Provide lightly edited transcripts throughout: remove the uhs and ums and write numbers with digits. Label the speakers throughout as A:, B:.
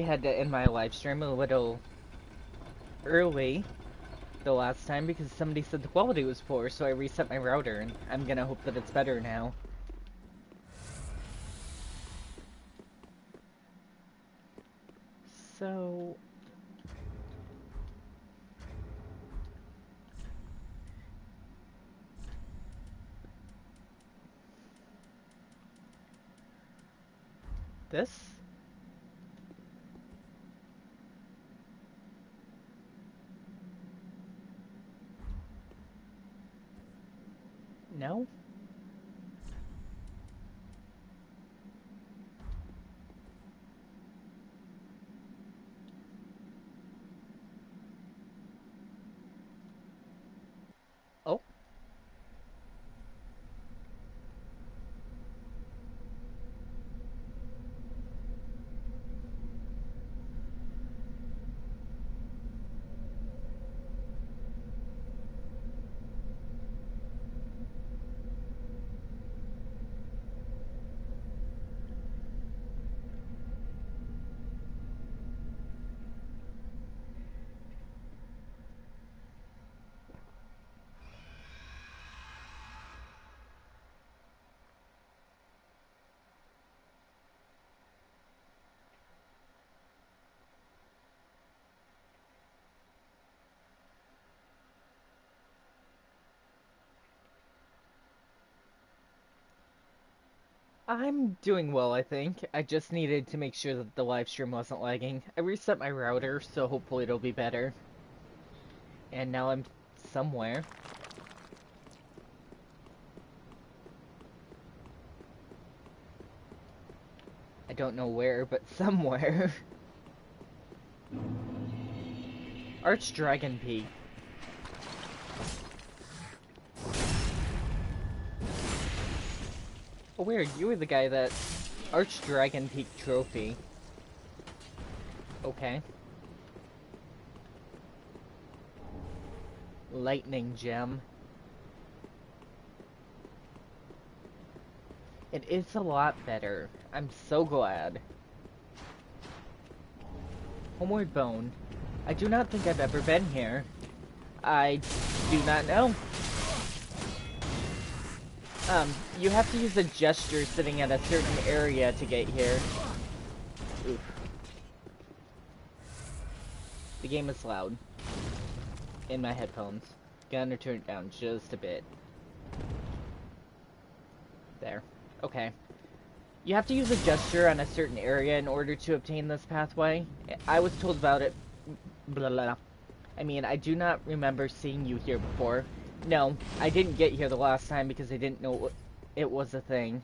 A: had to end my live stream a little early the last time because somebody said the quality was poor, so I reset my router, and I'm gonna hope that it's better now. So... This? No? Oh. I'm doing well, I think. I just needed to make sure that the live stream wasn't lagging. I reset my router, so hopefully it'll be better. And now I'm somewhere. I don't know where, but somewhere. Archdragon Peak. Oh, weird, you were the guy that... Archdragon Peak trophy. Okay. Lightning gem. It is a lot better. I'm so glad. Homeward Bone. I do not think I've ever been here. I do not know. You have to use a gesture sitting at a certain area to get here. Oof. The game is loud. In my headphones. Gonna turn it down just a bit. There. Okay. You have to use a gesture on a certain area in order to obtain this pathway. I was told about it. Blah, blah, blah. I mean, I do not remember seeing you here before. No, I didn't get here the last time because I didn't know it was a thing.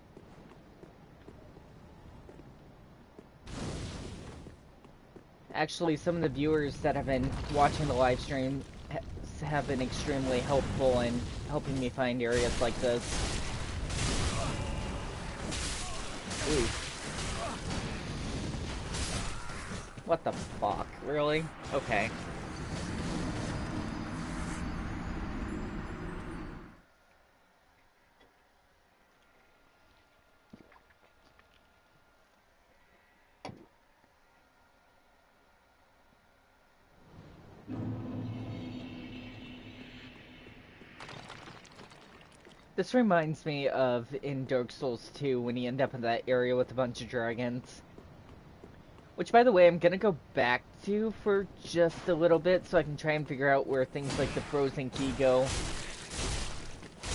A: Actually, some of the viewers that have been watching the live stream have been extremely helpful in helping me find areas like this. Ooh. What the fuck? Really? Okay. This reminds me of in Dark Souls 2 when you end up in that area with a bunch of dragons. Which, by the way, I'm gonna go back to for just a little bit so I can try and figure out where things like the Frozen Key go.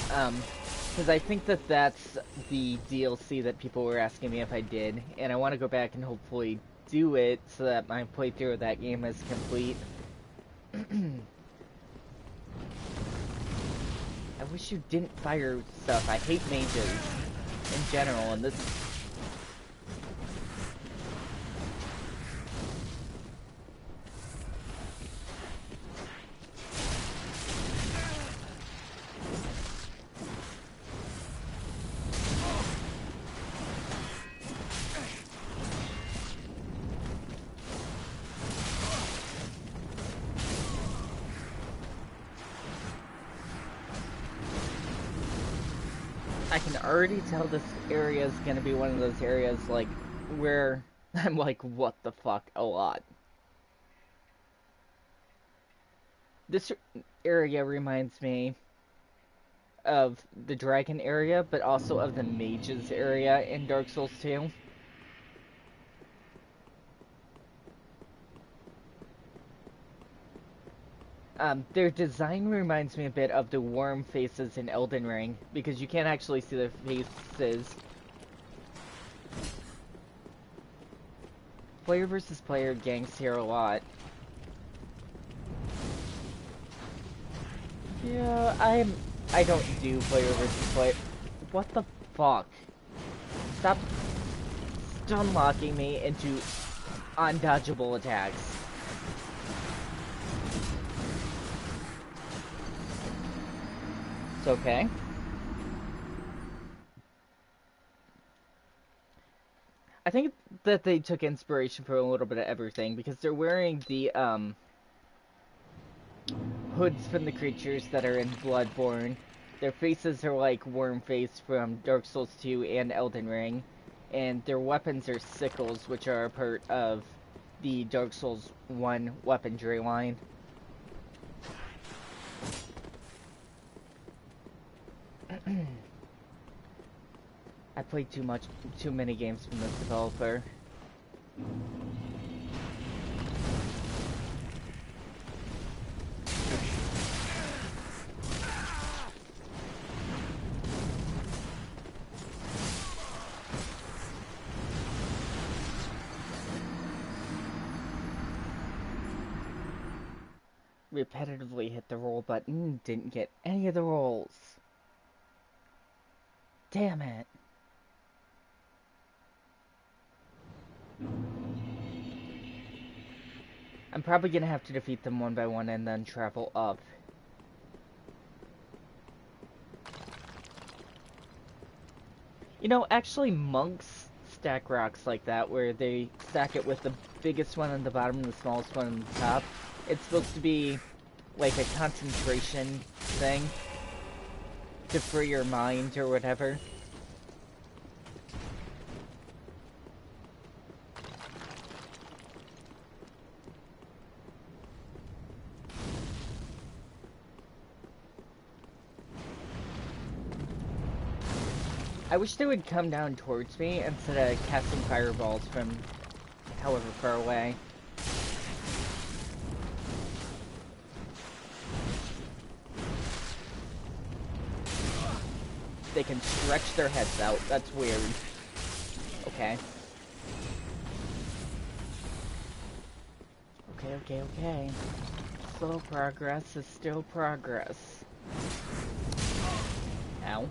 A: Because I think that that's the DLC that people were asking me if I did, and I want to go back and hopefully do it so that my playthrough of that game is complete. I wish you didn't fire stuff. I hate mages in general, and this... I can already tell this area is going to be one of those areas, like, where I'm like, what the fuck? A lot. This area reminds me of the dragon area, but also of the mages area in Dark Souls 2. Their design reminds me a bit of the worm faces in Elden Ring, because you can't actually see their faces. Player versus player ganks here a lot. Yeah, I don't do player versus player. What the fuck? Stop stun locking me into undodgeable attacks. It's okay. I think that they took inspiration from a little bit of everything because they're wearing the hoods from the creatures that are in Bloodborne. Their faces are like worm face from Dark Souls 2 and Elden Ring, and their weapons are sickles, which are a part of the Dark Souls 1 weaponry line. I played too many games from this developer. Repetitively hit the roll button, didn't get any of the rolls. Damn it. I'm probably gonna have to defeat them one by one and then travel up. You know, actually monks stack rocks like that, where they stack it with the biggest one on the bottom and the smallest one on the top. It's supposed to be like a concentration thing to free your mind or whatever. I wish they would come down towards me instead of casting fireballs from however far away. They can stretch their heads out. That's weird. Okay. Okay. Slow progress is still progress. Ow.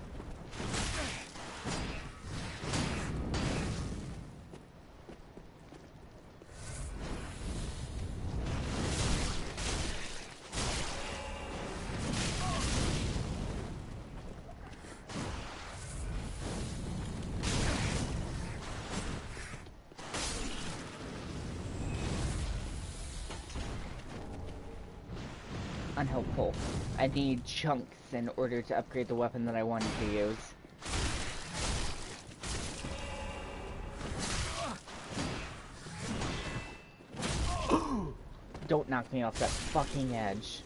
A: Unhelpful. I need chunks in order to upgrade the weapon that I wanted to use. Don't knock me off that fucking edge.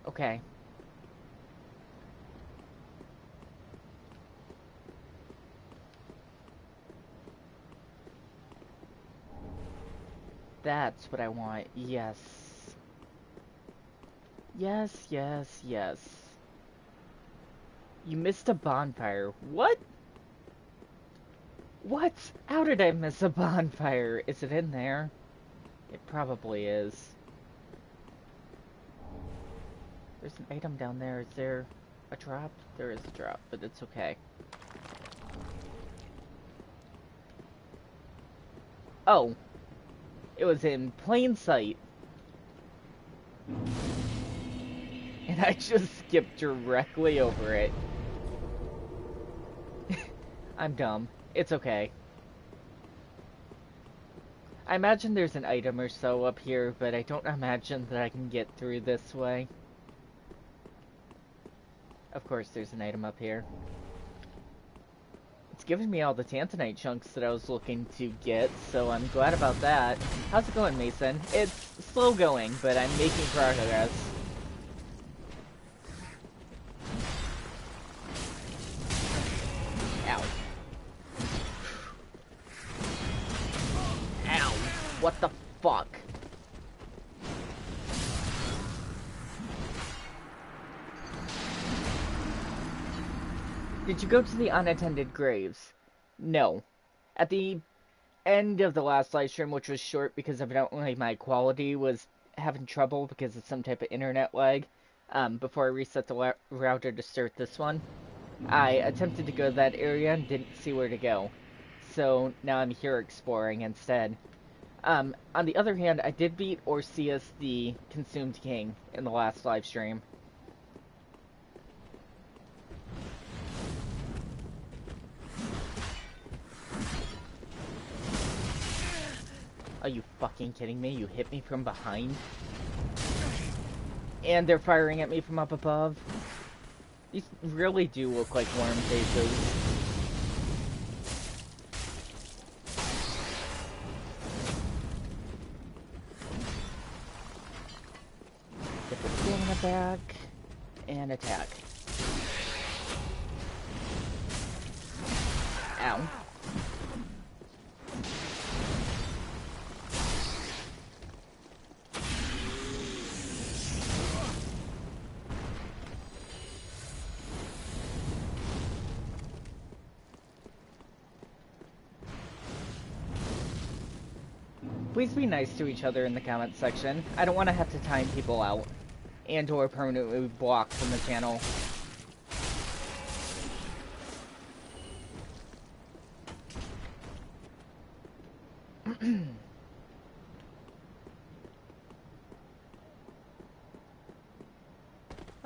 A: Okay. That's what I want. Yes. Yes. You missed a bonfire. What? What? How did I miss a bonfire? Is it in there? It probably is. There's an item down there. Is there a drop? There is a drop, but it's okay. Oh. It was in plain sight. And I just skipped directly over it. I'm dumb. It's okay. I imagine there's an item or so up here, but I don't imagine that I can get through this way. Of course there's an item up here. given me all the Tanzanite chunks that I was looking to get, so I'm glad about that. How's it going, Mason? It's slow going, but I'm making progress. Ow. Ow. What the fuck? Did you go to the unattended graves? No. At the end of the last live stream, which was short because evidently my quality was having trouble because of some type of internet lag, before I reset the router to start this one, I attempted to go to that area and didn't see where to go. So now I'm here exploring instead. On the other hand, I did beat Orseus the Consumed King in the last live stream. Are you fucking kidding me? You hit me from behind? And they're firing at me from up above? These really do look like worm faces. Get the stamina back, and attack. Ow. Please be nice to each other in the comments section. I don't want to have to time people out and or permanently block from the channel.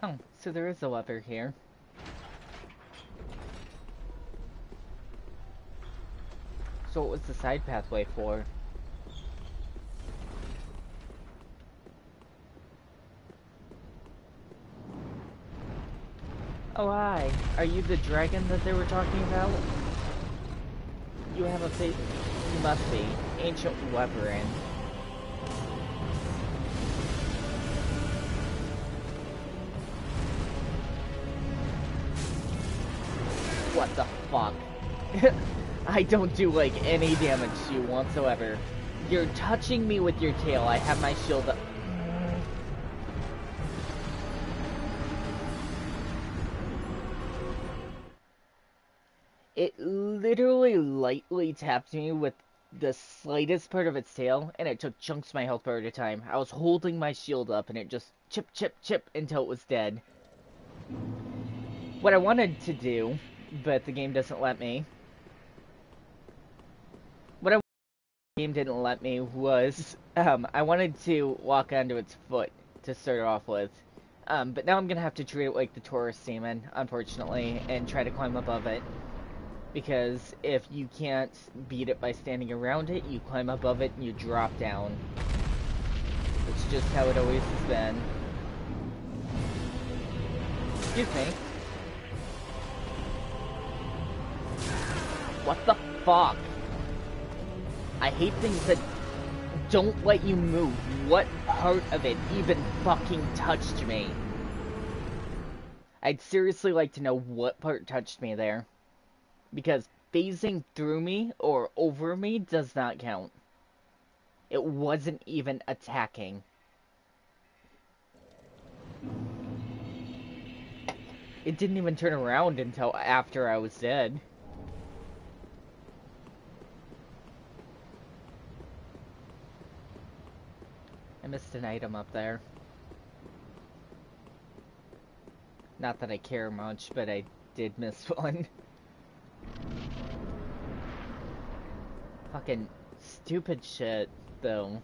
A: Oh, so there is a lever here. So what was the side pathway for? Oh, hi. Are you the dragon that they were talking about? You have a face. You must be. Ancient Weapon. What the fuck? I don't do, like, any damage to you whatsoever. You're touching me with your tail. I have my shield up. It literally lightly tapped me with the slightest part of its tail, and it took chunks of my health bar at a time. I was holding my shield up, and it just chip, chip, chip until it was dead. What I wanted to do, but the game doesn't let me. What the game didn't let me was, I wanted to walk onto its foot to start off with. But now I'm gonna have to treat it like the Taurus Seaman, unfortunately, and try to climb above it. Because if you can't beat it by standing around it, you climb above it and you drop down. It's just how it always has been. Excuse me. What the fuck? I hate things that don't let you move. What part of it even fucking touched me? I'd seriously like to know what part touched me there. Because phasing through me or over me does not count. It wasn't even attacking. It didn't even turn around until after I was dead. I missed an item up there. Not that I care much, but I did miss one. Fucking stupid shit, though.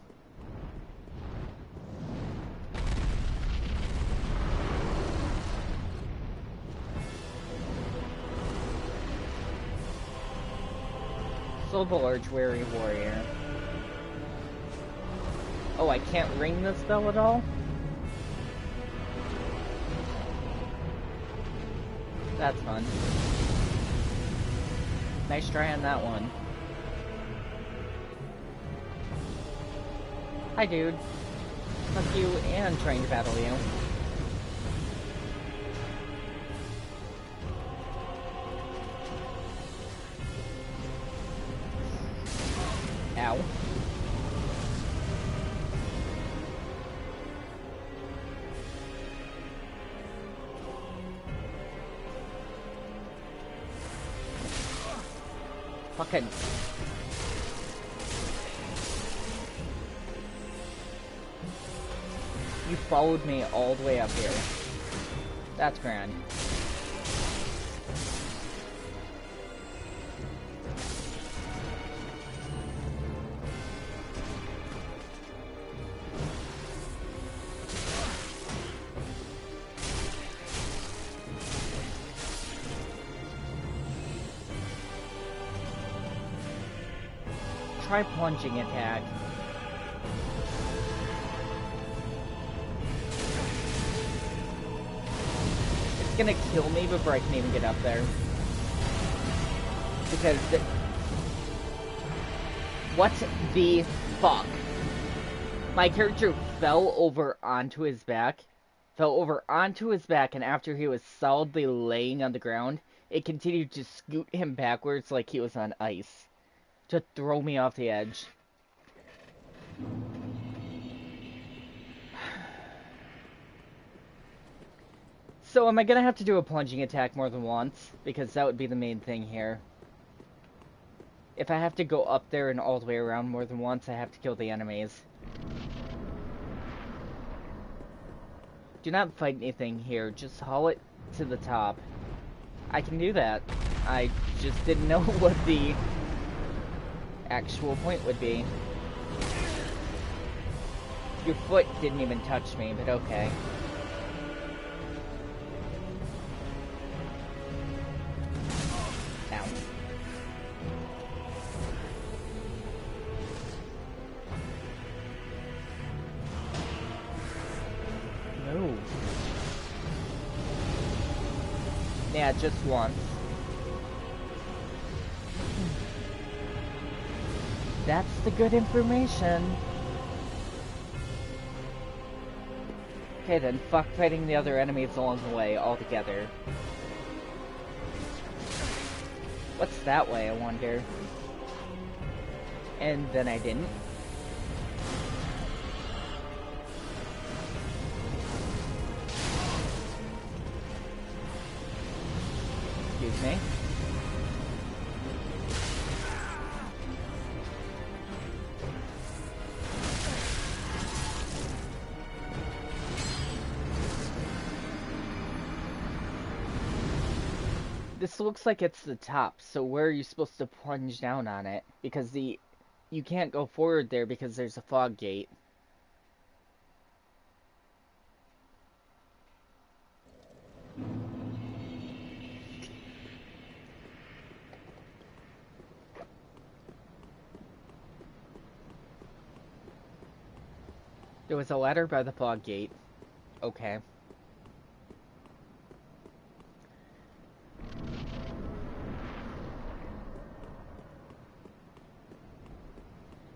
A: Silver Large Weary Warrior. Oh, I can't ring this bell at all? That's fun. Nice try on that one. Hi, dude. Fuck you and trying to battle you. Ow. Fucking... You followed me all the way up here. That's grand. Try plunging attack. It's gonna kill me before I can even get up there. Because what the fuck? My character fell over onto his back. And after he was solidly laying on the ground, it continued to scoot him backwards like he was on ice. To throw me off the edge. So am I gonna have to do a plunging attack more than once? Because that would be the main thing here. If I have to go up there and all the way around more than once, I have to kill the enemies. Do not fight anything here, just haul it to the top. I can do that. I just didn't know what the actual point would be. Your foot didn't even touch me, but okay. Ow. No. Yeah, just once. That's the good information. Okay then, fuck fighting the other enemies along the way altogether. What's that way, I wonder? And then I didn't. Excuse me. This looks like it's the top, so where are you supposed to plunge down on it? Because you can't go forward there because there's a fog gate. There was a ladder by the fog gate. Okay.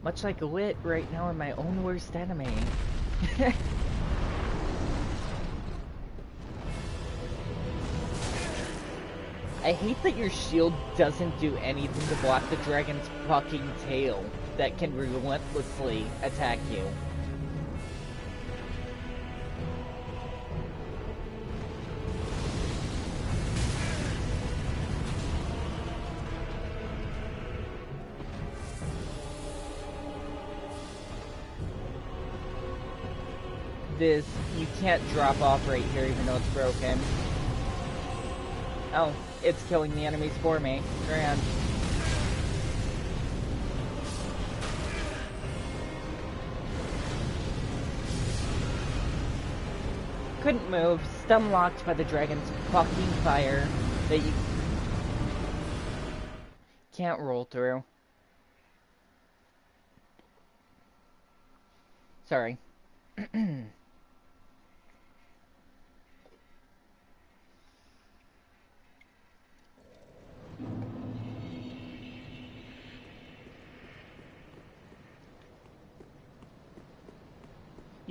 A: Much like Wit right now in my own worst enemy. I hate that your shield doesn't do anything to block the dragon's fucking tail that can relentlessly attack you. This, you can't drop off right here even though it's broken. Oh, it's killing the enemies for me. Grand. Couldn't move, stun locked by the dragon's fucking fire that you can't roll through. Sorry.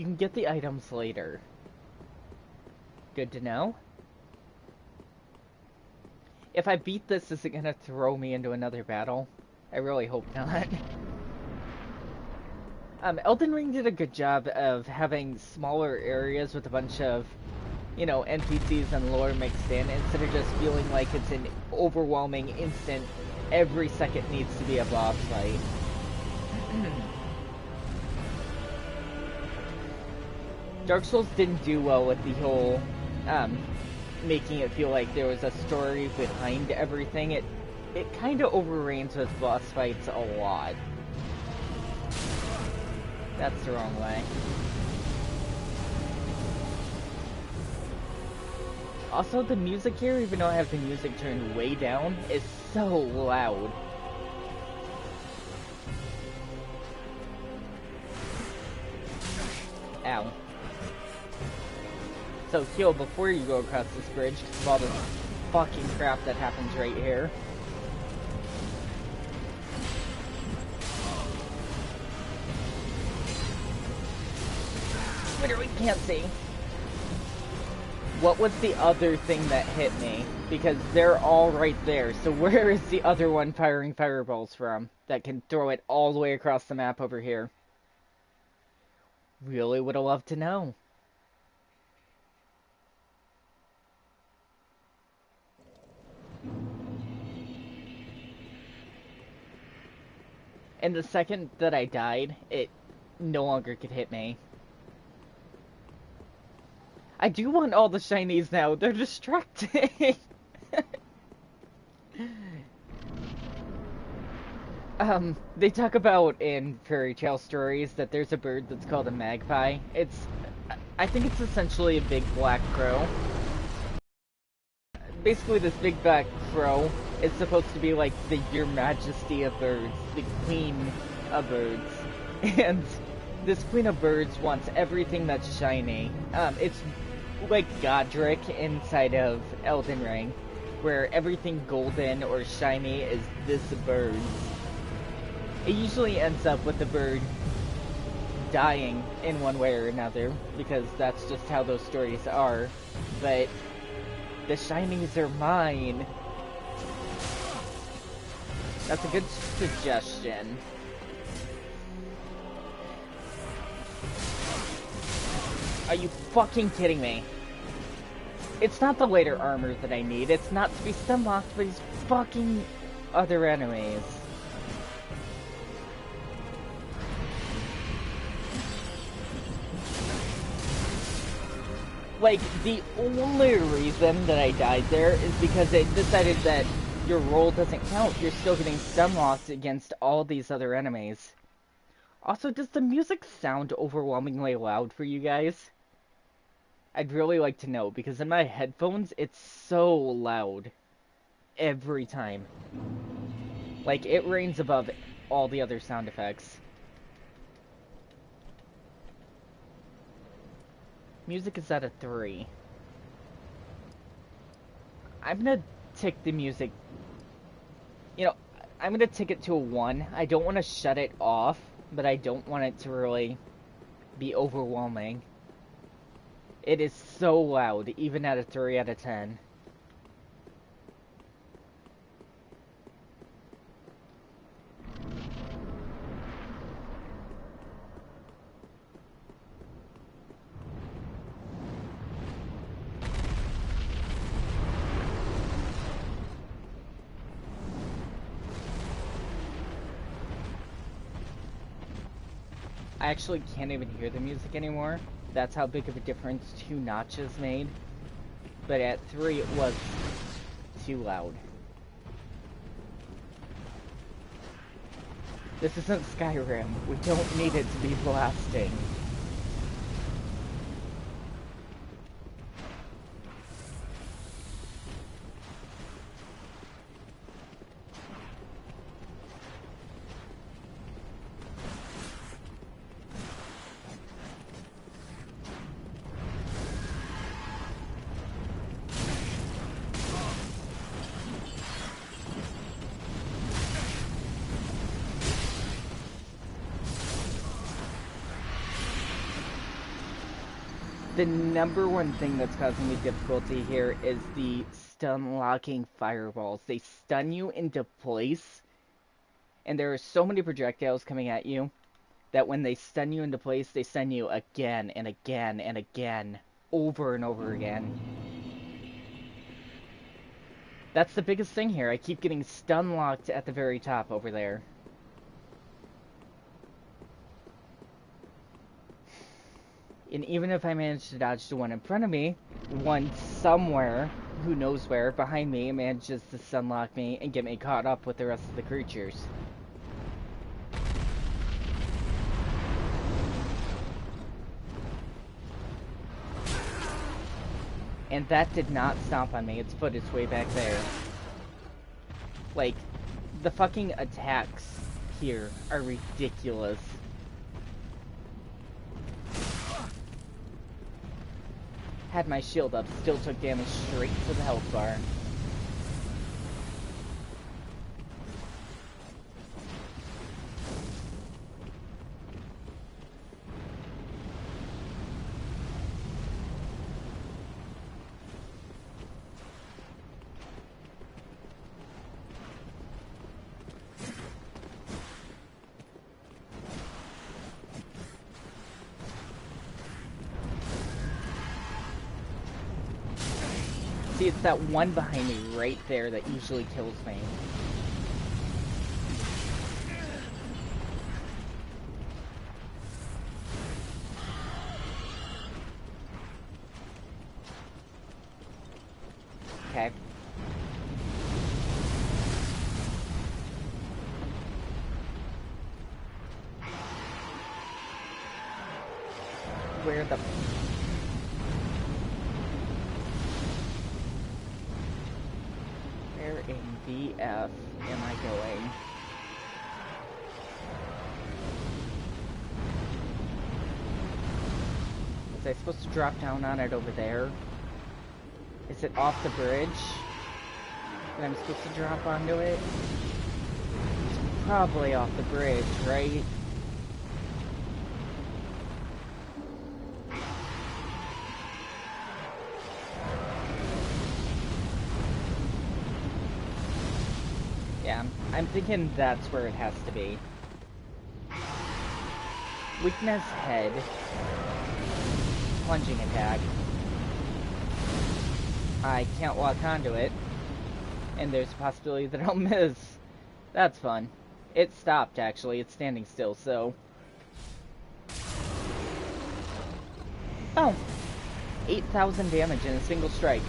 A: You can get the items later. Good to know. If I beat this, is it gonna throw me into another battle? I really hope not. Elden Ring did a good job of having smaller areas with a bunch of, you know, NPCs and lore mixed in, instead of just feeling like it's an overwhelming instant, every second needs to be a boss fight. Dark Souls didn't do well with the whole, making it feel like there was a story behind everything. It kind of overreigns with boss fights a lot. That's the wrong way. Also, the music here, even though I have the music turned way down, is so loud. Ow. So heal before you go across this bridge, because of all this fucking crap that happens right here. Literally can't see. What was the other thing that hit me? Because they're all right there, so where is the other one firing fireballs from that can throw it all the way across the map over here? Really would have loved to know. And the second that I died, it no longer could hit me. I do want all the shinies now. They're distracting. They talk about in fairy tale stories that there's a bird that's called a magpie. I think it's essentially a big black crow. Basically, this big black crow is supposed to be like the Your Majesty of birds, the Queen of birds. And this Queen of Birds wants everything that's shiny. It's like Godric inside of Elden Ring, where everything golden or shiny is this bird's. It usually ends up with the bird dying in one way or another, because that's just how those stories are. But the shinies are mine. That's a good suggestion. Are you fucking kidding me? It's not the later armor that I need. It's not to be stun-locked by these fucking other enemies. Like, the only reason that I died there is because it decided that your roll doesn't count. You're still getting stun-locked against all these other enemies. Also, does the music sound overwhelmingly loud for you guys? I'd really like to know, because in my headphones, it's so loud. Every time. Like, it reigns above all the other sound effects. Music is at a 3. I'm gonna tick the music... You know, I'm gonna tick it to a 1. I don't want to shut it off, but I don't want it to really be overwhelming. It is so loud, even at a 3 out of 10. I actually can't even hear the music anymore. That's how big of a difference 2 notches made. But at 3 it was too loud. This isn't Skyrim. We don't need it to be blasting. The number one thing that's causing me difficulty here is the stun locking fireballs. They stun you into place, and there are so many projectiles coming at you that when they stun you into place, they stun you again and again and again, over and over again. That's the biggest thing here. I keep getting stun locked at the very top over there. And even if I manage to dodge the one in front of me, one somewhere, who knows where, behind me, manages to stun lock me and get me caught up with the rest of the creatures. And that did not stomp on me. Its foot is way back there. Like, the fucking attacks here are ridiculous. Had my shield up, still took damage straight to the health bar. See, it's that one behind me right there that usually kills me. Okay. Where the... Where in VF am I going? Was I supposed to drop down on it over there? Is it off the bridge? And I'm supposed to drop onto it? It's probably off the bridge, right? Yeah, I'm thinking that's where it has to be. Weakness head. Plunging attack. I can't walk onto it. And there's a possibility that I'll miss. That's fun. It stopped, actually. It's standing still, so... Oh! 8,000 damage in a single strike.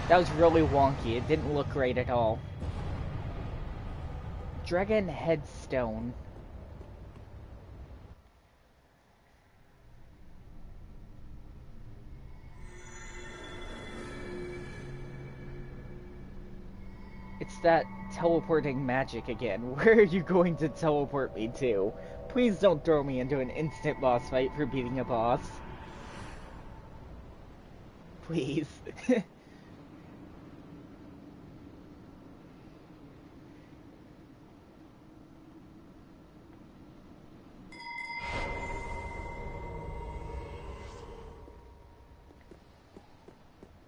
A: That was really wonky. It didn't look right at all. Dragon Headstone. It's that teleporting magic again. Where are you going to teleport me to? Please don't throw me into an instant boss fight for beating a boss. Please.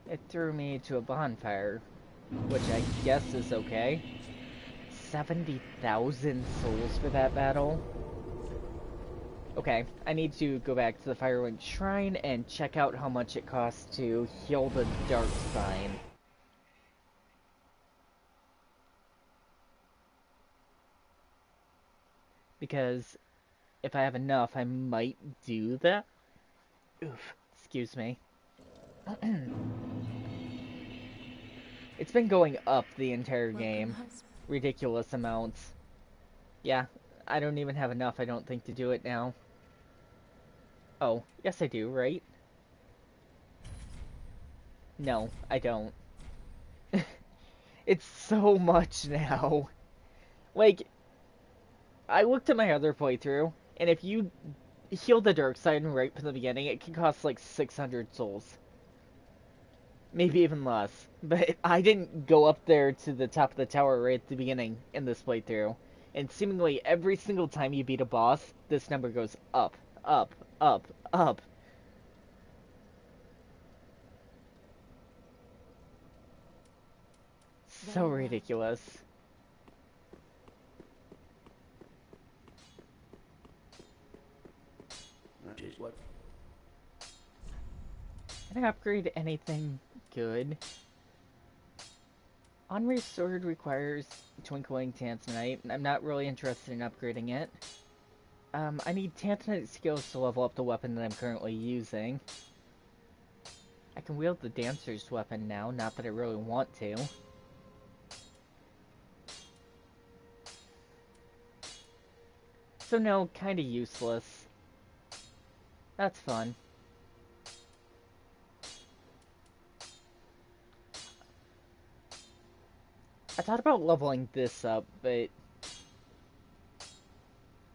A: It threw me to a bonfire, which I guess is okay. 70,000 souls for that battle? Okay, I need to go back to the Firewind Shrine and check out how much it costs to heal the Dark Sign. Because if I have enough, I might do that. Oof, excuse me. It's been going up the entire game. Ridiculous amounts. Yeah, I don't even have enough, I don't think, to do it now. Oh, yes I do, right? No, I don't. It's so much now. Like, I looked at my other playthrough, and if you heal the Dark Side right from the beginning, it can cost like 600 souls. Maybe even less. But I didn't go up there to the top of the tower right at the beginning in this playthrough. And seemingly every single time you beat a boss, this number goes up, up, Up, up. So ridiculous.
B: What?
A: Can I upgrade anything good? Onry's sword requires Twinkling Tanzanite, and I'm not really interested in upgrading it. I need Tanzanite skills to level up the weapon that I'm currently using. I can wield the Dancer's weapon now, not that I really want to. So no, kinda useless. That's fun. I thought about leveling this up, but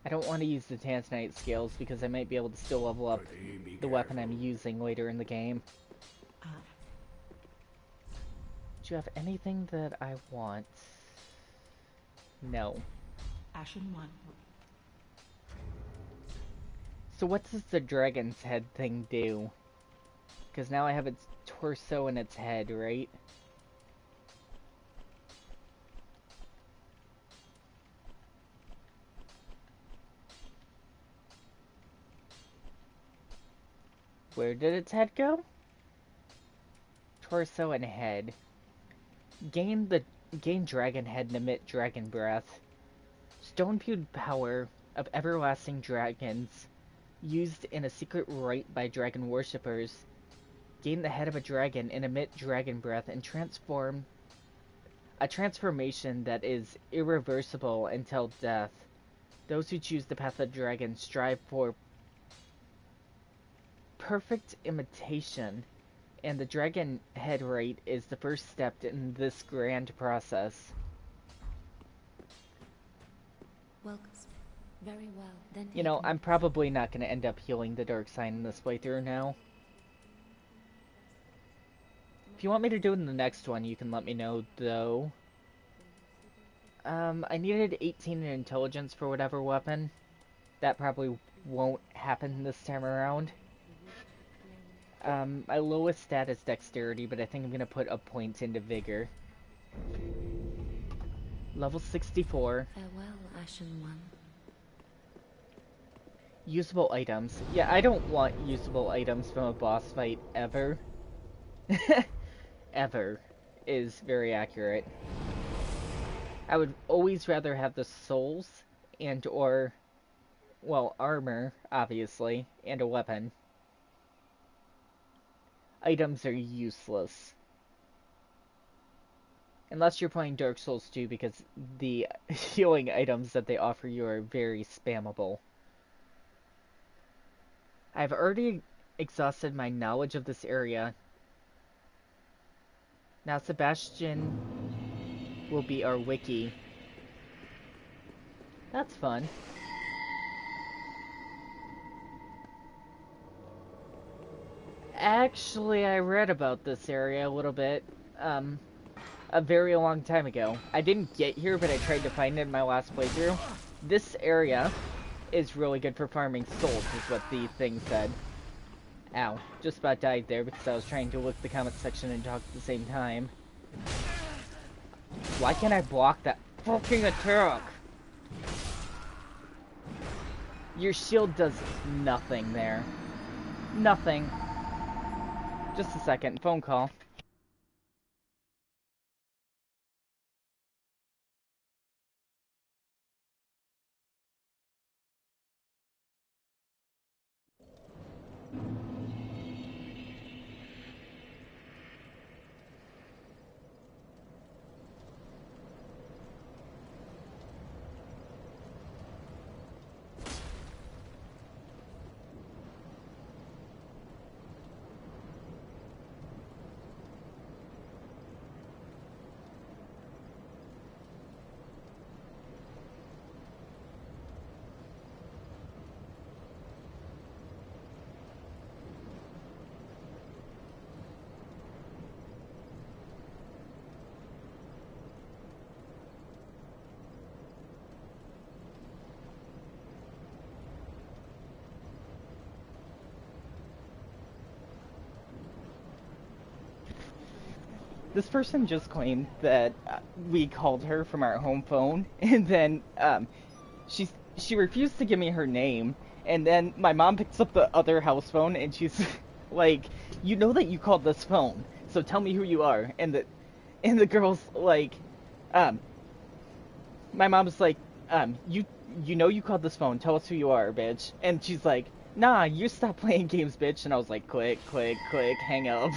A: I don't want to use the Tanzanite skills because I might be able to still level up the weapon I'm using later in the game. Do you have anything that I want? No.
C: Ashen 1.
A: So what does the dragon's head thing do? Because now I have its torso and its head, right? Where did its head go? Torso and head. Gain dragon head and emit dragon breath. Stone-imbued power of everlasting dragons used in a secret rite by dragon worshippers. Gain the head of a dragon and emit dragon breath and transform a transformation that is irreversible until death. Those who choose the path of the dragon strive for perfect imitation, and the dragon head rite is the first step in this grand process.
D: Well, very well. Then
A: You know, I'm probably not going to end up healing the dark sign in this playthrough now. If you want me to do it in the next one, you can let me know, though. I needed 18 in intelligence for whatever weapon. That probably won't happen this time around. My lowest stat is dexterity, but I think I'm gonna put a point into vigor. Level 64.
D: Farewell, Ashen One.
A: Usable items. Yeah, I don't want usable items from a boss fight ever. Ever is very accurate. I would always rather have the souls and or, well, armor, obviously, and a weapon. Items are useless. Unless you're playing Dark Souls 2, because the healing items that they offer you are very spammable. I've already exhausted my knowledge of this area. Now Sebastian will be our wiki. That's fun. Actually, I read about this area a little bit, a very long time ago. I didn't get here, but I tried to find it in my last playthrough. This area is really good for farming souls, is what the thing said. Ow, just about died there because I was trying to look at the comment section and talk at the same time. Why can't I block that fucking attack? Your shield does nothing there. Nothing. Just a second, phone call. This person just claimed that we called her from our home phone, and then she she refused to give me her name, and then my mom picks up the other house phone, and she's like, "You know that you called this phone, so tell me who you are." And the girl's like, um, my mom's like, you know you called this phone. Tell us who you are, bitch. And she's like, "Nah, you stop playing games, bitch." And I was like, click, click, click, hang up.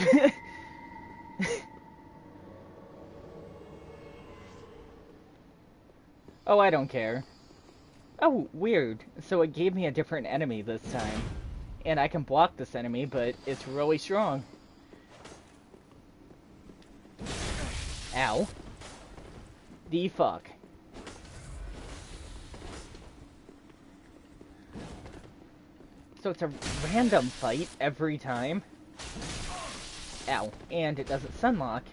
A: Oh, I don't care. Oh, weird. So it gave me a different enemy this time. And I can block this enemy, but it's really strong. Ow. The fuck. So it's a random fight every time. Ow. And it doesn't sunlock.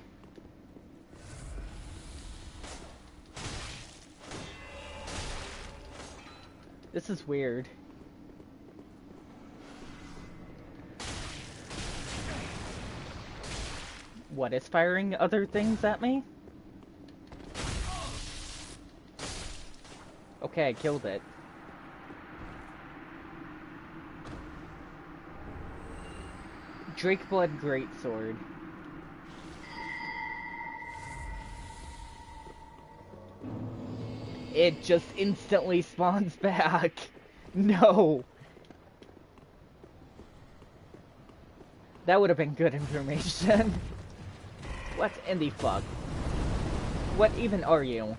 A: This is weird. What is firing other things at me? Okay, I killed it. Drakeblood Greatsword. It just instantly spawns back. No. That would have been good information. What in the fuck? What even are you?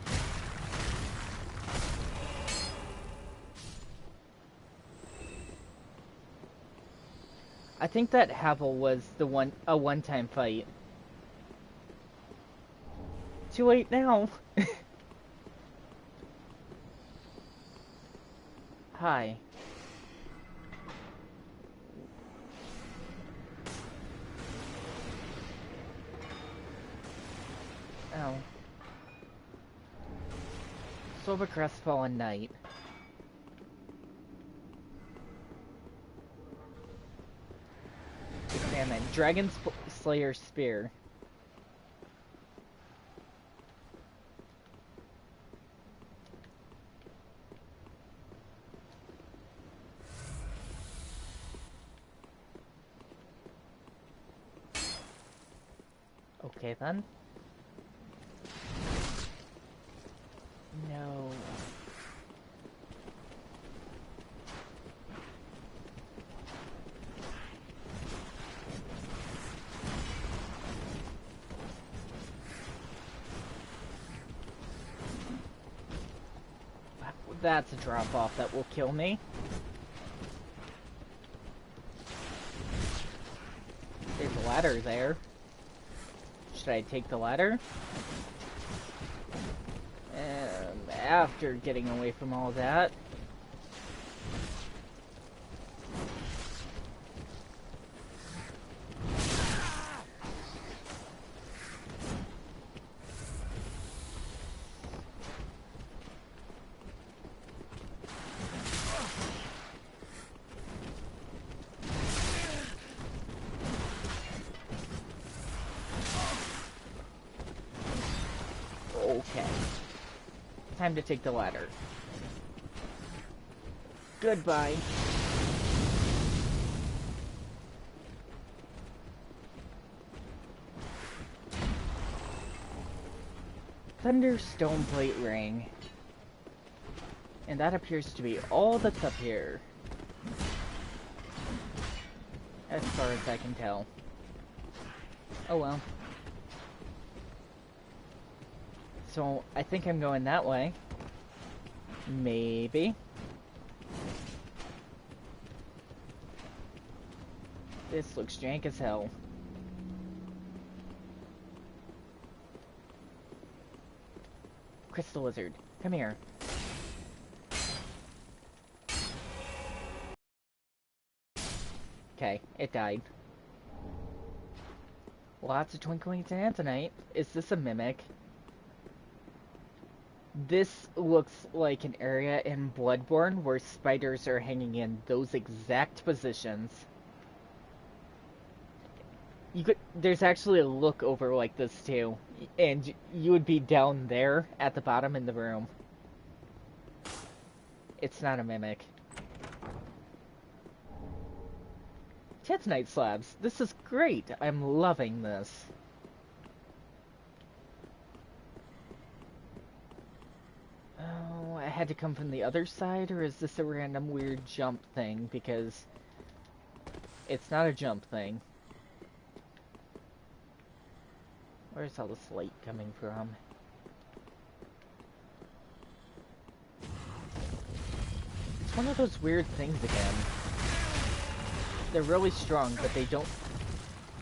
A: I think that Havel was a one-time fight. Too late now. Hi. Oh. So of a crestfallen knight. Examine. Dragon Slayer Spear. Okay then. No. That's a drop-off that will kill me. There's a ladder there. Should I take the ladder? After getting away from all that. Okay. Time to take the ladder. Goodbye. Thunderstone Plate Ring. And that appears to be all that's up here. As far as I can tell. Oh well. So, I think I'm going that way. Maybe. This looks jank as hell. Crystal Lizard, come here. Okay, it died. Lots of twinkling tanzanite. Is this a mimic? This looks like an area in Bloodborne where spiders are hanging in those exact positions. there's actually a look over like this too, and you would be down there at the bottom in the room. It's not a mimic. Titanite slabs. This is great. I'm loving this. Oh, I had to come from the other side, or is this a random weird jump thing? Because it's not a jump thing. Where's all this light coming from? It's one of those weird things again. They're really strong, but they don't...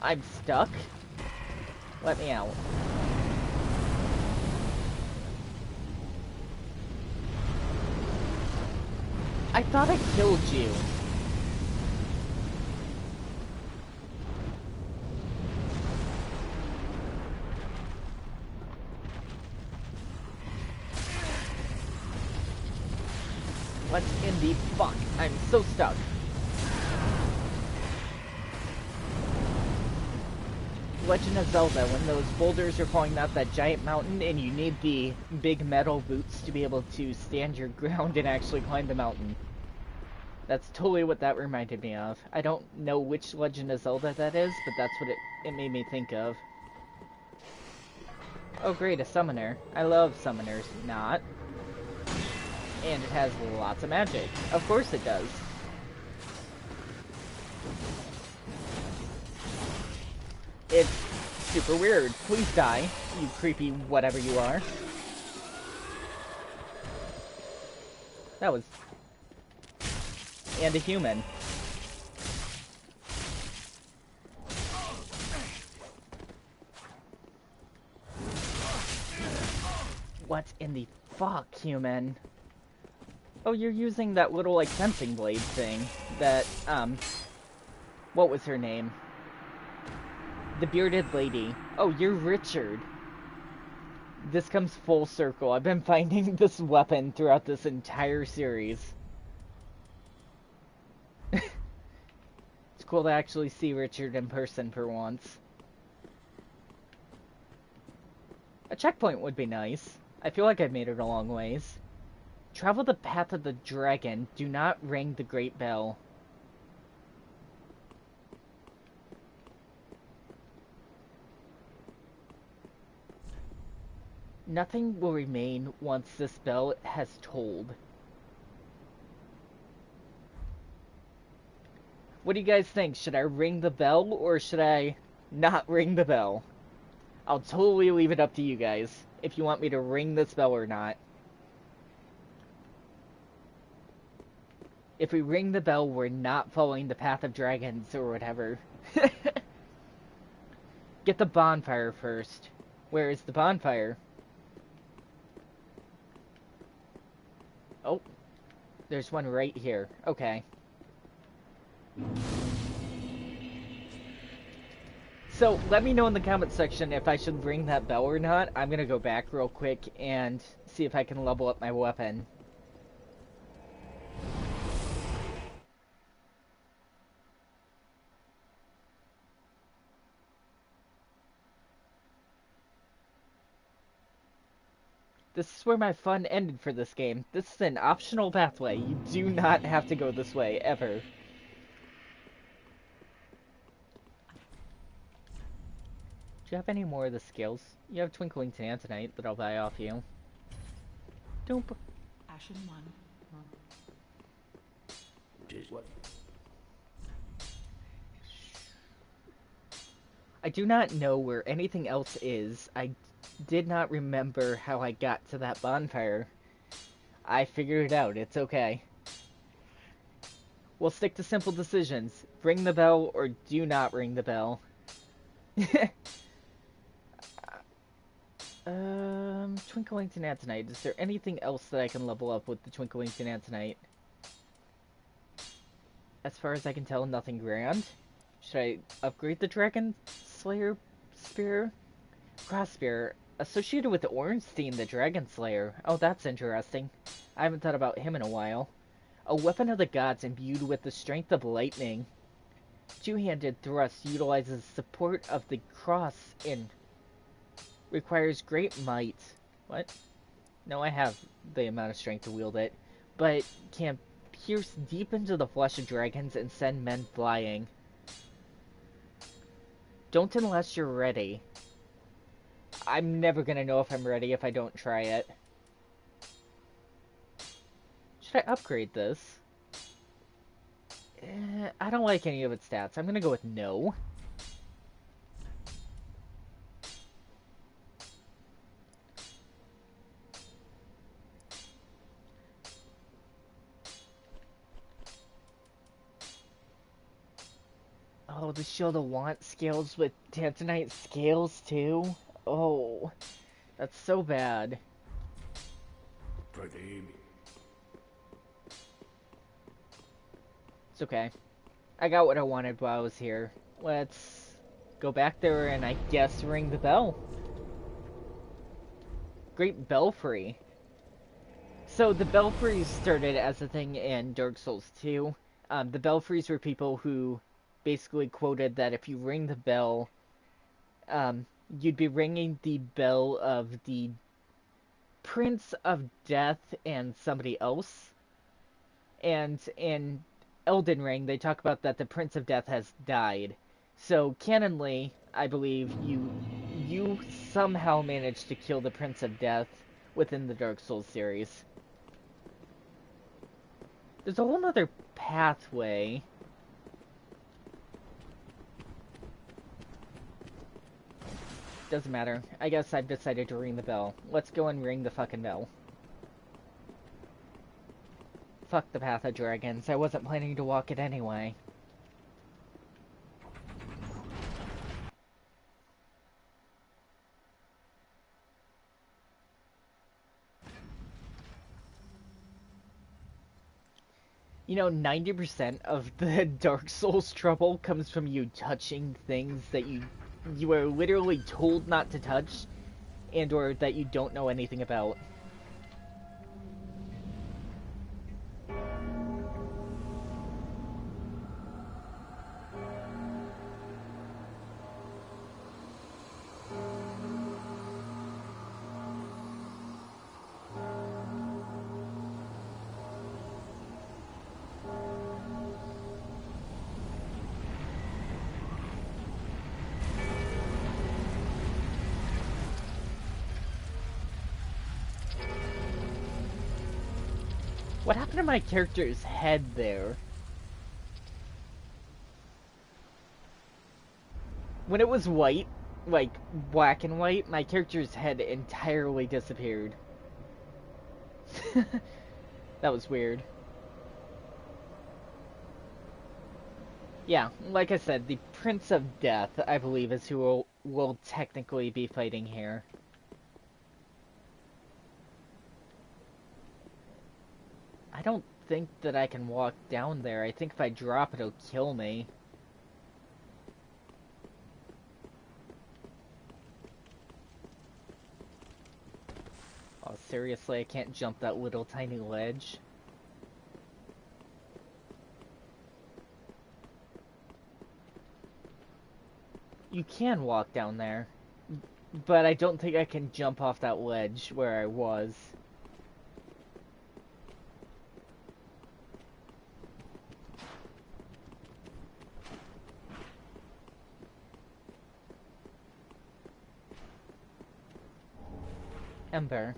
A: I'm stuck? Let me out. I thought I killed you. What in the fuck? I'm so stuck. Legend of Zelda, when those boulders are falling off that giant mountain and you need the big metal boots to be able to stand your ground and actually climb the mountain. That's totally what that reminded me of. I don't know which Legend of Zelda that is, but that's what it made me think of. Oh great, a summoner. I love summoners. Not. And it has lots of magic. Of course it does. It's super weird. Please die, you creepy whatever you are. That was... And a human. What in the fuck, human? Oh, you're using that little, like, fencing blade thing that, what was her name? The bearded lady. Oh, you're Richard. This comes full circle. I've been finding this weapon throughout this entire series. It's cool to actually see Richard in person for once. A checkpoint would be nice. I feel like I've made it a long ways. Travel the path of the dragon. Do not ring the great bell. Nothing will remain once this bell has tolled. What do you guys think? Should I ring the bell or should I not ring the bell? I'll totally leave it up to you guys if you want me to ring this bell or not. If we ring the bell, we're not following the path of dragons or whatever. Get the bonfire first. Where is the bonfire? Oh, there's one right here. Okay. So, let me know in the comment section if I should ring that bell or not. I'm gonna go back real quick and see if I can level up my weapon. This is where my fun ended for this game. This is an optional pathway. You do not have to go this way, ever. Do you have any more of the skills? You have Twinkling Tanzanite that I'll buy off you. Don't
B: Ashen one.
C: Jeez, what?
A: I do not know where anything else is. I did not remember how I got to that bonfire. I figured it out. It's okay. We'll stick to simple decisions. Ring the bell or do not ring the bell. Twinkling Tanzanite. Is there anything else that I can level up with the Twinkling Tanzanite? As far as I can tell, nothing grand. Should I upgrade the Dragon Slayer Spear? Cross Spear. Associated with Ornstein, the Dragon Slayer. Oh, that's interesting. I haven't thought about him in a while. A weapon of the gods imbued with the strength of lightning. Two-handed thrust utilizes support of the cross and requires great might. What? No, I have the amount of strength to wield it, but can pierce deep into the flesh of dragons and send men flying. Don't unless you're ready. I'm never gonna know if I'm ready if I don't try it. Should I upgrade this? I don't like any of its stats. I'm gonna go with no. Oh, the Shield of Want scales with Tanzanite scales too? Oh, that's so bad. It's okay. I got what I wanted while I was here. Let's go back there and I guess ring the bell. Great Belfry. So the Belfries started as a thing in Dark Souls 2. The Belfries were people who basically quoted that if you ring the bell, you'd be ringing the bell of the Prince of Death and somebody else. And in Elden Ring, they talk about that the Prince of Death has died. So, canonly, I believe you somehow managed to kill the Prince of Death within the Dark Souls series. There's a whole other pathway. Doesn't matter. I guess I've decided to ring the bell. Let's go and ring the fucking bell. Fuck the Path of Dragons. I wasn't planning to walk it anyway. You know, 90% of the Dark Souls trouble comes from you touching things that you are literally told not to touch, and or that you don't know anything about. What happened to my character's head there? When it was white, like black and white, my character's head entirely disappeared. That was weird. Yeah, like I said, the Prince of Death, I believe, is who will technically be fighting here. I don't think that I can walk down there. I think if I drop, it'll kill me. Oh, seriously, I can't jump that little tiny ledge. You can walk down there, but I don't think I can jump off that ledge where I was. Ember.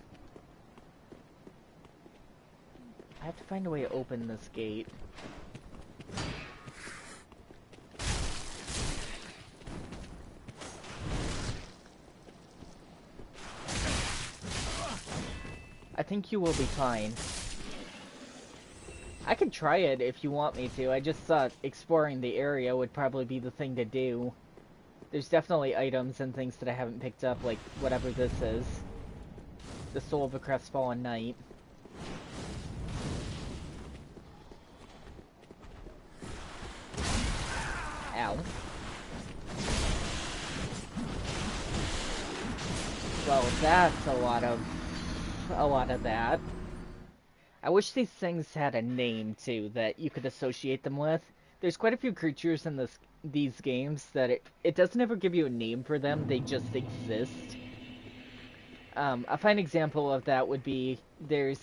A: I have to find a way to open this gate. I think you will be fine. I can try it if you want me to. I just thought exploring the area would probably be the thing to do. There's definitely items and things that I haven't picked up, like whatever this is. The Soul of a Crestfallen Knight. Ow. Well, that's a lot of that. I wish these things had a name, too, that you could associate them with. There's quite a few creatures in these games that it doesn't ever give you a name for them, they just exist. A fine example of that would be there's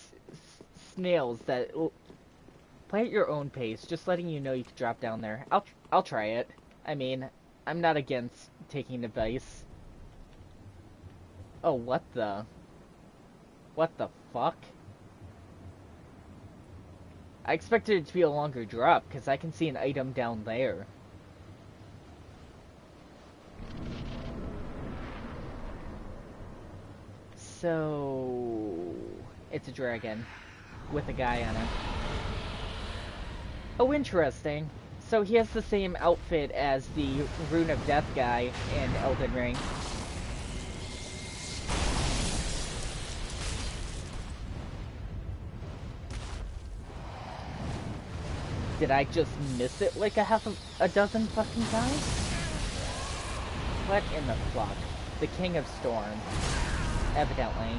A: snails that play at your own pace, just letting you know you can drop down there. I'll try it. I mean, I'm not against taking advice. Oh, what the fuck? I expected it to be a longer drop, because I can see an item down there. So... it's a dragon. With a guy on it. Oh, interesting. So he has the same outfit as the Rune of Death guy in Elden Ring. Did I just miss it like a dozen fucking times? What in the fuck? The King of Storm, evidently,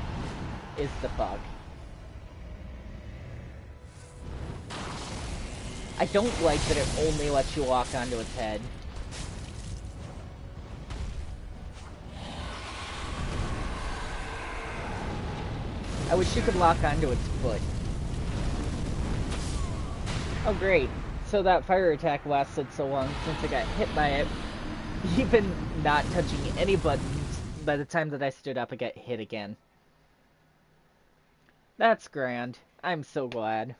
A: is the bug. I don't like that it only lets you walk onto its head. I wish you could lock onto its foot. Oh great, so that fire attack lasted so long since I got hit by it. Even not touching any buttons, by the time that I stood up I got hit again. That's grand. I'm so glad.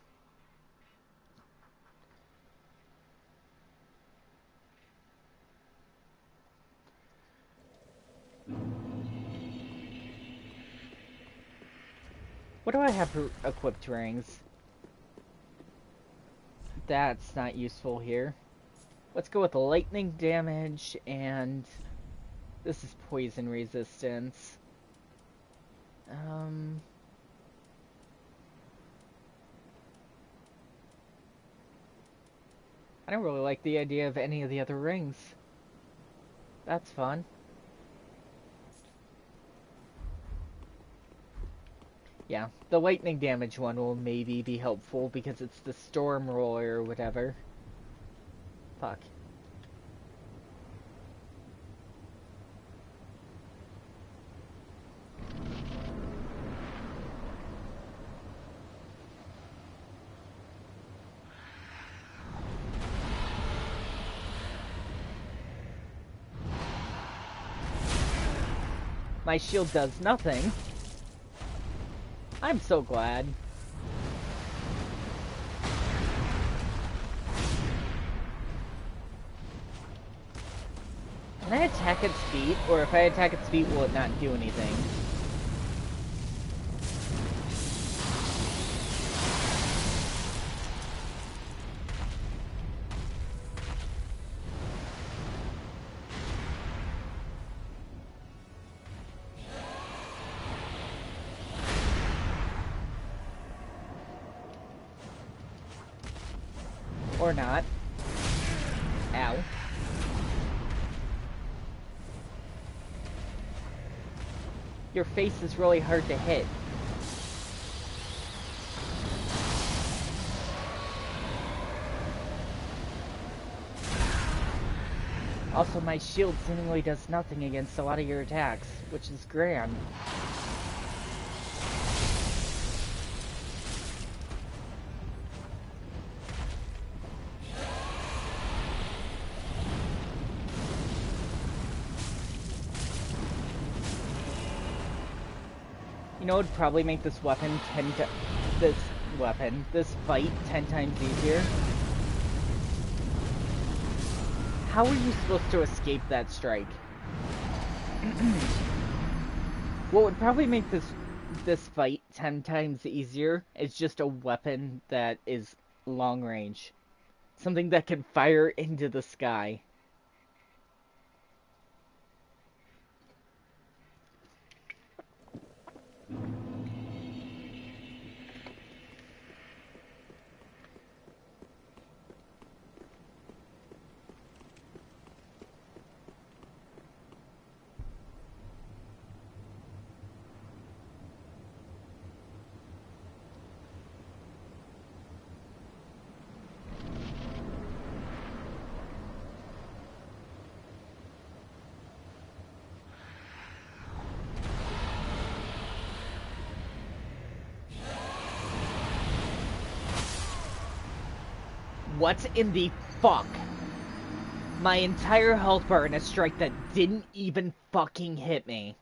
A: What do I have for equipped rings? That's not useful here. Let's go with lightning damage, and this is poison resistance. I don't really like the idea of any of the other rings. That's fun. Yeah, the lightning damage one will maybe be helpful because it's the storm roller or whatever. Fuck. My shield does nothing. I'm so glad. Can I attack its feet? Or if I attack its feet, will it not do anything? Or not. Ow. Your face is really hard to hit. Also, my shield seemingly does nothing against a lot of your attacks, which is grand. You know, it'd probably make this weapon this fight 10 times easier. How are you supposed to escape that strike? What would probably make this fight 10 times easier is just a weapon that is long range. Something that can fire into the sky. What in the fuck? My entire health bar in a strike that didn't even fucking hit me.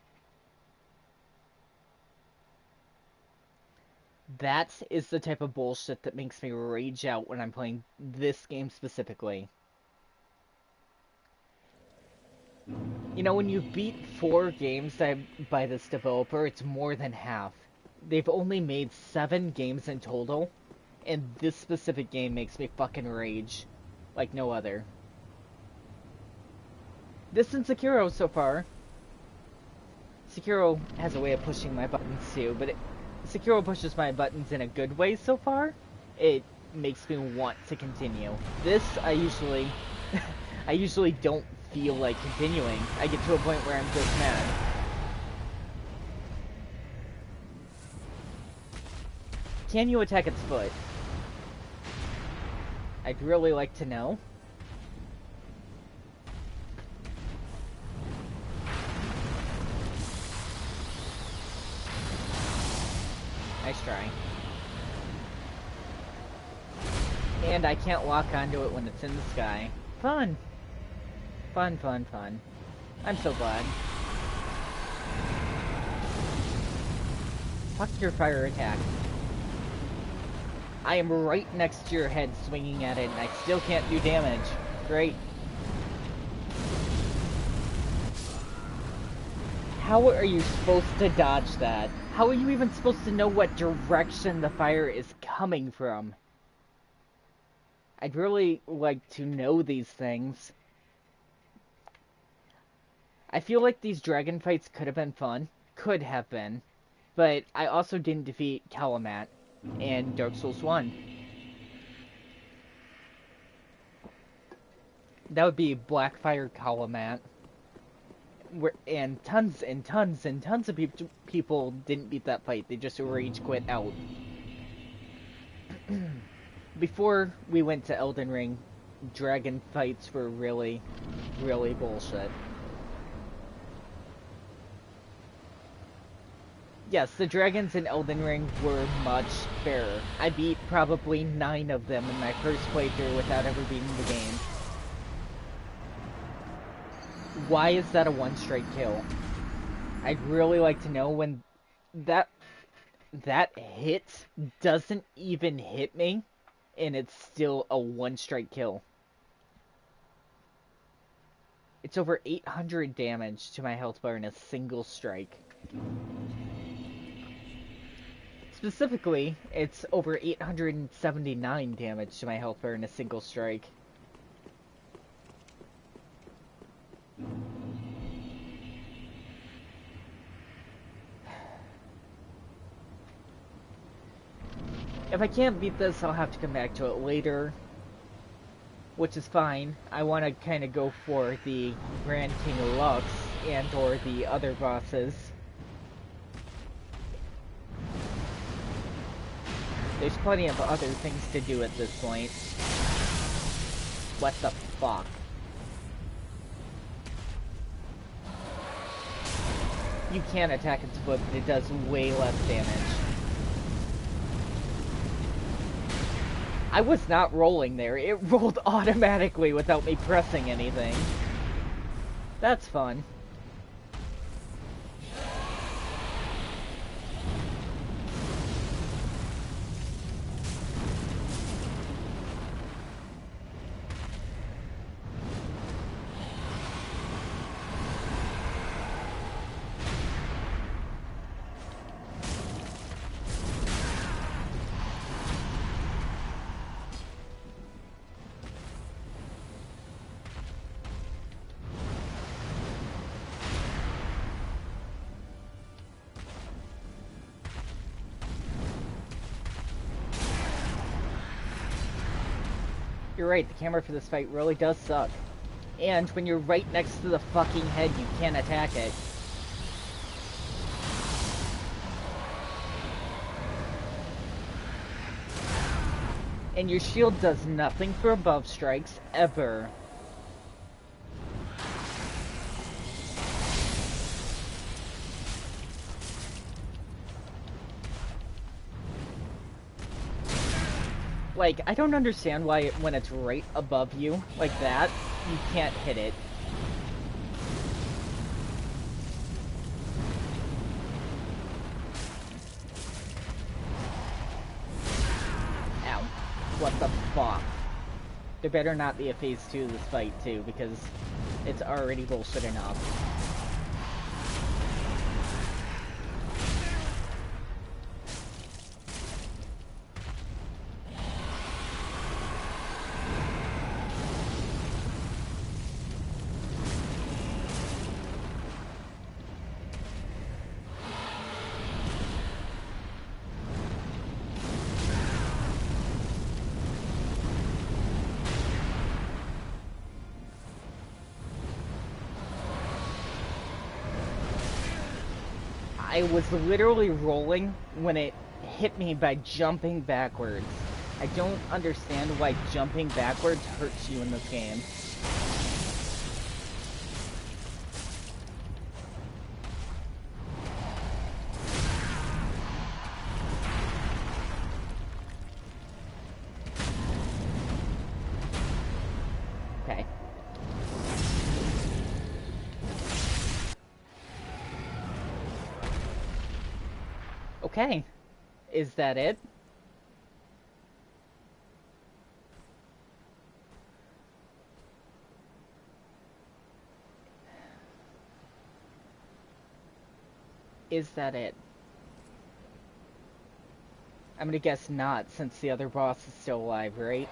A: That is the type of bullshit that makes me rage out when I'm playing this game specifically. You know, when you beat 4 games by this developer, it's more than half. They've only made 7 games in total, and this specific game makes me fucking rage like no other. This and Sekiro so far. Sekiro has a way of pushing my buttons too, but Sekiro pushes my buttons in a good way so far. It makes me want to continue. This, I usually don't feel like continuing. I get to a point where I'm just mad. Can you attack its foot? I'd really like to know. Nice try. And I can't lock onto it when it's in the sky. Fun. Fun, fun, fun. I'm so glad. Fuck your fire attack. I am right next to your head swinging at it and I still can't do damage. Great. How are you supposed to dodge that? How are you even supposed to know what direction the fire is coming from? I'd really like to know these things. I feel like these dragon fights could have been fun. Could have been. But I also didn't defeat Kalamat in Dark Souls 1. That would be Blackfire Kalamat. And tons and tons and tons of people didn't beat that fight. They just rage quit out. Before we went to Elden Ring, dragon fights were really, really bullshit. Yes, the dragons in Elden Ring were much fairer. I beat probably 9 of them in my first playthrough without ever beating the game. Why is that a one-strike kill? I'd really like to know when that hit doesn't even hit me, and it's still a one-strike kill. It's over 800 damage to my health bar in a single strike. Specifically, it's over 879 damage to my health bar in a single strike. If I can't beat this, I'll have to come back to it later. Which is fine. I want to kind of go for the Grand King Lux and or the other bosses. There's plenty of other things to do at this point. What the fuck? You can attack its foot, but it does way less damage. I was not rolling there. It rolled automatically without me pressing anything. That's fun. You're right, the camera for this fight really does suck. And when you're right next to the fucking head, you can't attack it. And your shield does nothing for above strikes, ever. Like, I don't understand why when it's right above you, like that, you can't hit it. Ow. What the fuck? There better not be a phase 2 of this fight, too, because it's already bullshit enough. I was literally rolling when it hit me by jumping backwards. I don't understand why jumping backwards hurts you in this game. Okay. Okay. Is that it? Is that it? I'm gonna guess not, since the other boss is still alive, right?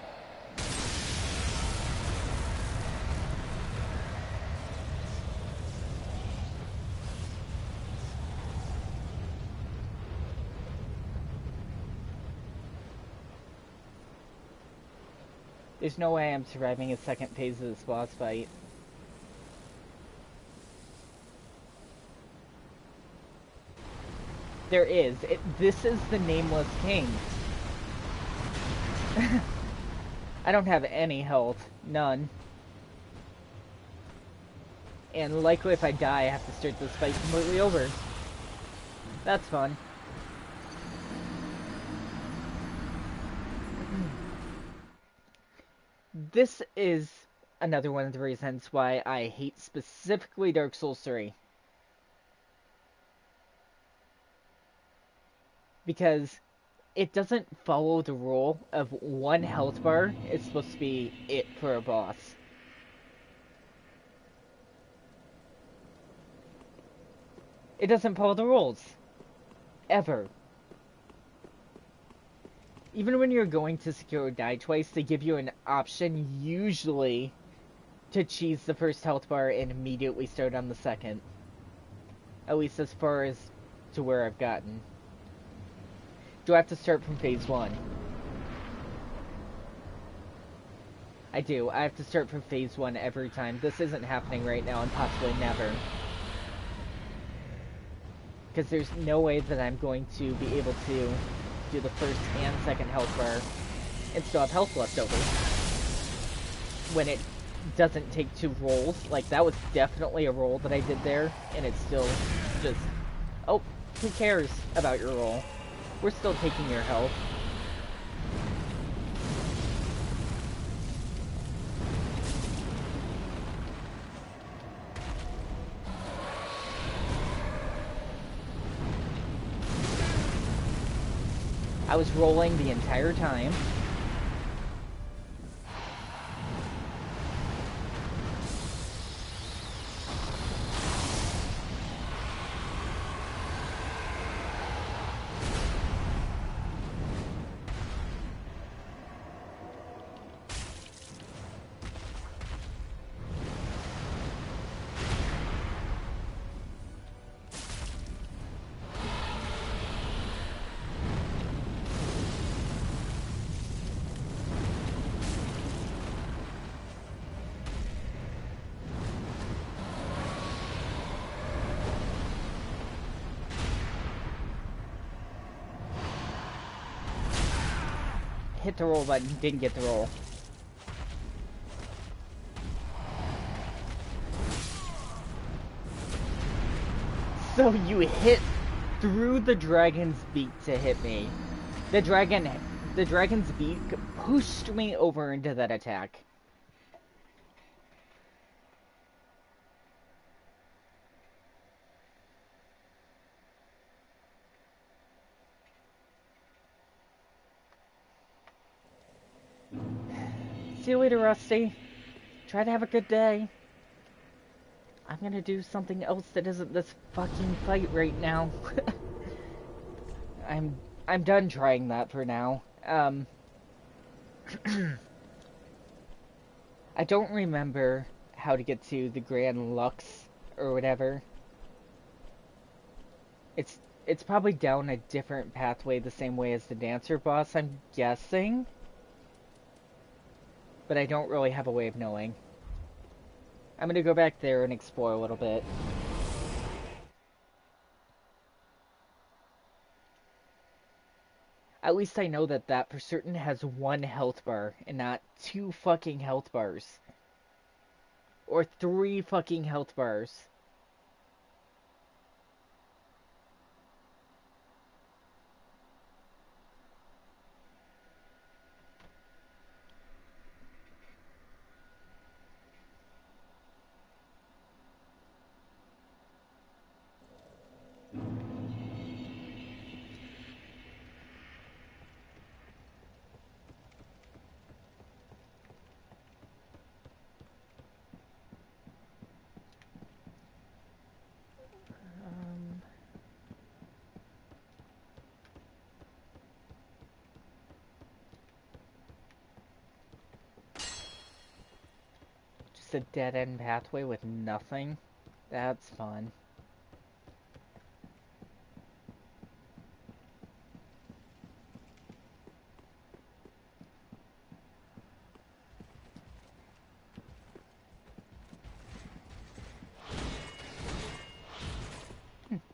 A: There's no way I'm surviving a second phase of this boss fight. There is. This is the Nameless King. I don't have any health. None. And likely if I die, I have to start this fight completely over. That's fun. This is another one of the reasons why I hate specifically Dark Souls 3. Because it doesn't follow the rule of one health bar is supposed to be it for a boss. It doesn't follow the rules. Ever. Even when you're going to secure die twice, they give you an option, usually, to cheese the first health bar and immediately start on the second. At least as far as to where I've gotten. Do I have to start from phase 1? I do. I have to start from phase 1 every time. This isn't happening right now, and possibly never. Because there's no way that I'm going to be able to do the first and second health bar and still have health left over. When it doesn't take 2 rolls. Like, that was definitely a roll that I did there, and it's still just... Oh, who cares about your roll? We're still taking your health. I was rolling the entire time. Hit the roll button, didn't get the roll. So you hit through the dragon's beak to hit me. The dragon the dragon's beak pushed me over into that attack. See you later, Rusty. Try to have a good day. I'm gonna do something else that isn't this fucking fight right now. I'm done trying that for now. I don't remember how to get to the Grand Lux or whatever. It's probably down a different pathway the same way as the Dancer boss, I'm guessing. But I don't really have a way of knowing. I'm gonna go back there and explore a little bit. At least I know that that for certain has 1 health bar and not 2 fucking health bars. Or 3 fucking health bars. Just a dead-end pathway with nothing. That's fun.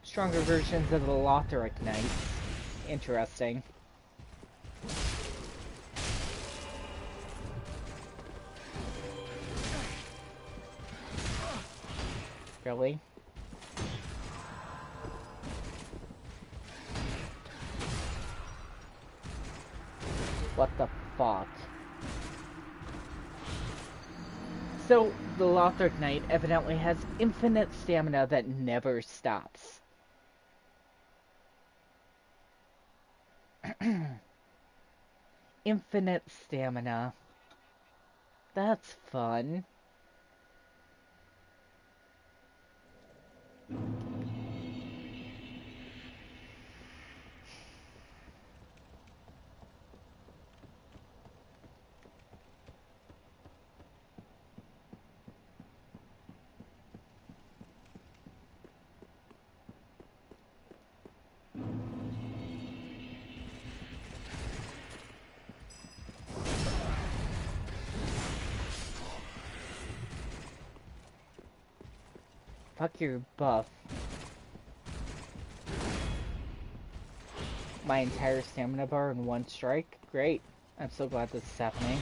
A: Stronger versions of the Lothric Knights. Interesting. Really? What the fuck? So, the Lothric Knight evidently has infinite stamina that never stops. Infinite stamina. That's fun. Fuck your buff. My entire stamina bar in 1 strike? Great. I'm so glad this is happening.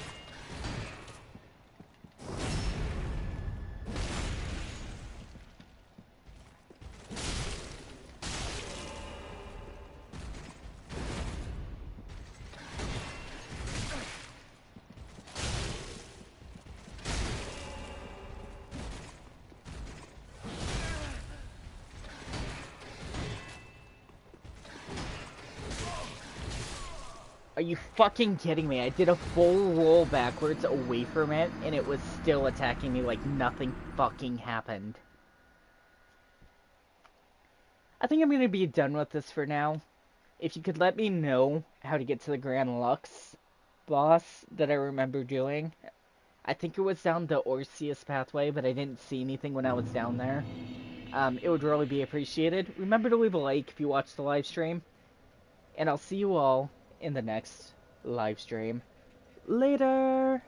A: Are you fucking kidding me? I did a full roll backwards away from it, and it was still attacking me like nothing fucking happened. I think I'm gonna be done with this for now. If you could let me know how to get to the Grand Lux boss that I remember doing. I think it was down the Orseus pathway, but I didn't see anything when I was down there. It would really be appreciated. Remember to leave a like if you watch the live stream. And I'll see you all in the next live stream. Later!